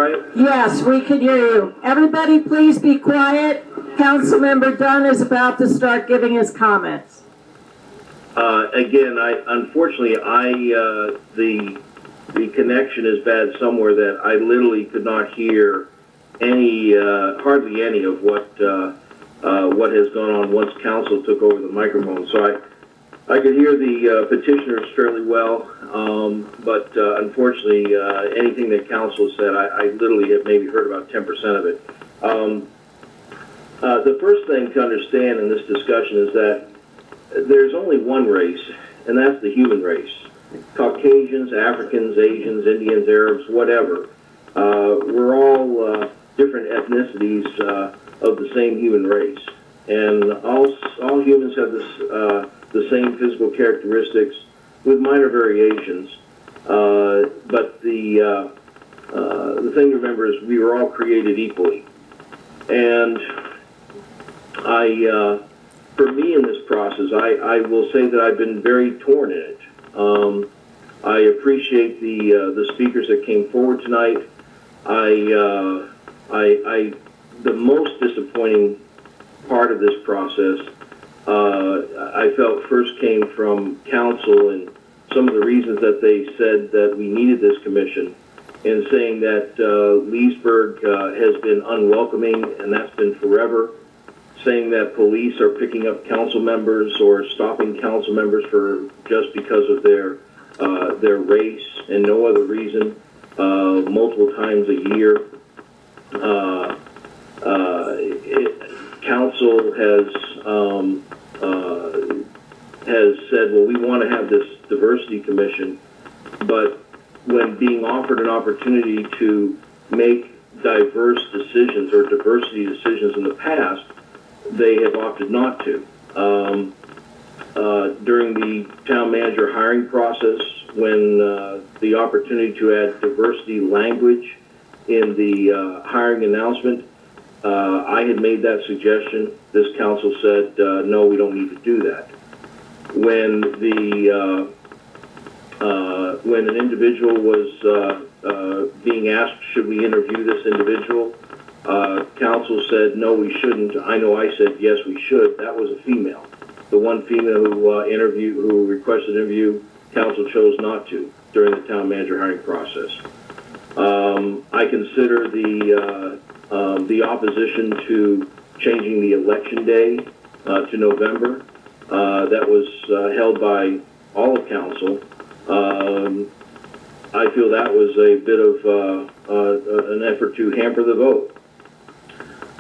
right? Yes, we can hear you. Everybody please be quiet. Councilmember Dunn is about to start giving his comments. Again, unfortunately, the connection is bad somewhere that I literally could not hear hardly any of what has gone on once council took over the microphone. So I could hear the petitioners fairly well, but unfortunately, anything that council said, I literally have maybe heard about 10% of it. The first thing to understand in this discussion is that there's only one race, and that's the human race. Caucasians, Africans, Asians, Indians, Arabs, whatever. We're all different ethnicities of the same human race. And all humans have the same physical characteristics with minor variations. But the thing to remember is we were all created equally. And for me in this process, I will say that I've been very torn in it. I appreciate the speakers that came forward tonight. The most disappointing part of this process, I felt first came from council and some of the reasons that they said that we needed this commission, and saying that Leesburg has been unwelcoming, and that's been forever. Saying that police are picking up council members or stopping council members for just because of their race and no other reason, multiple times a year. Council has said, well, we want to have this diversity commission, but when being offered an opportunity to make diverse decisions or diversity decisions in the past, they have opted not to. During the town manager hiring process, when the opportunity to add diversity language in the hiring announcement, I had made that suggestion. This council said, no, we don't need to do that. When an individual was being asked, should we interview this individual, council said, no, we shouldn't. I know I said, yes, we should. That was a female. The one female who requested an interview, council chose not to during the town manager hiring process. I consider the opposition to changing the election day to November. That was held by all of council. I feel that was a bit of an effort to hamper the vote.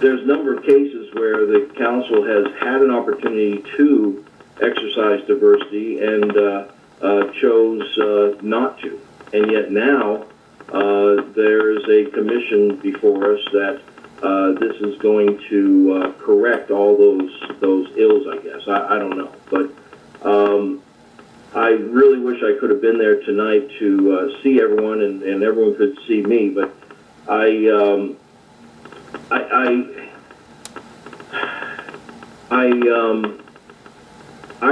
There's a number of cases where the council has had an opportunity to exercise diversity and chose not to. And yet now there's a commission before us that this is going to correct all those ills, I guess. I don't know. But I really wish I could have been there tonight to see everyone and everyone could see me. But I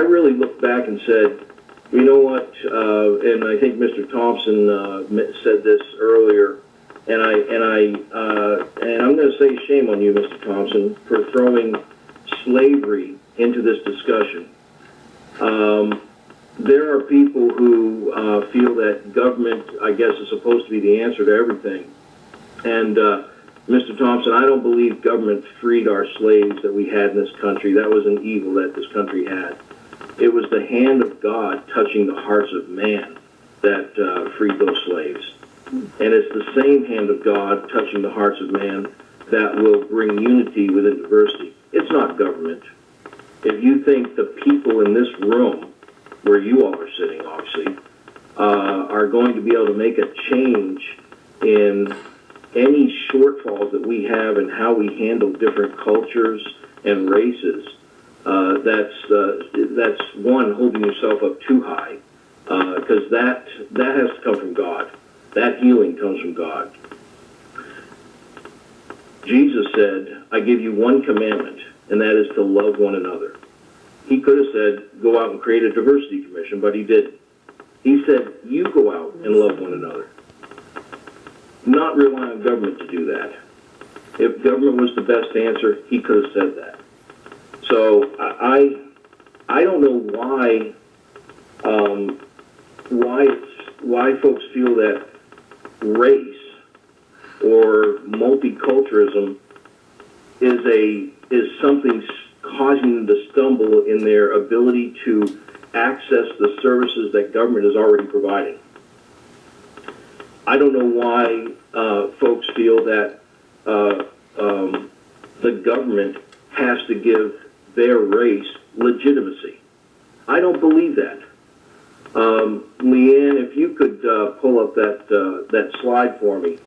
really looked back and said, you know what? And I think Mr. Thompson said this earlier, and I'm going to say shame on you, Mr. Thompson, for throwing slavery into this discussion. There are people who feel that government, I guess, is supposed to be the answer to everything. And Mr. Thompson, I don't believe government freed our slaves that we had in this country. That was an evil that this country had. It was the hand of God touching the hearts of man that freed those slaves. And it's the same hand of God touching the hearts of man that will bring unity within diversity. It's not government. If you think the people in this room, where you all are sitting, obviously, are going to be able to make a change in any shortfalls that we have in how we handle different cultures and races, that's one, holding yourself up too high, because that has to come from God. That healing comes from God. Jesus said, I give you one commandment, and that is to love one another. He could have said, go out and create a diversity commission, but he didn't. He said, you go out and love one another. not rely on government to do that. If government was the best answer, he could have said that. So I don't know why folks feel that race or multiculturalism is something causing them to stumble in their ability to access the services that government is already providing. I don't know why folks feel that the government has to give their race legitimacy. I don't believe that. Leanne, if you could pull up that slide for me.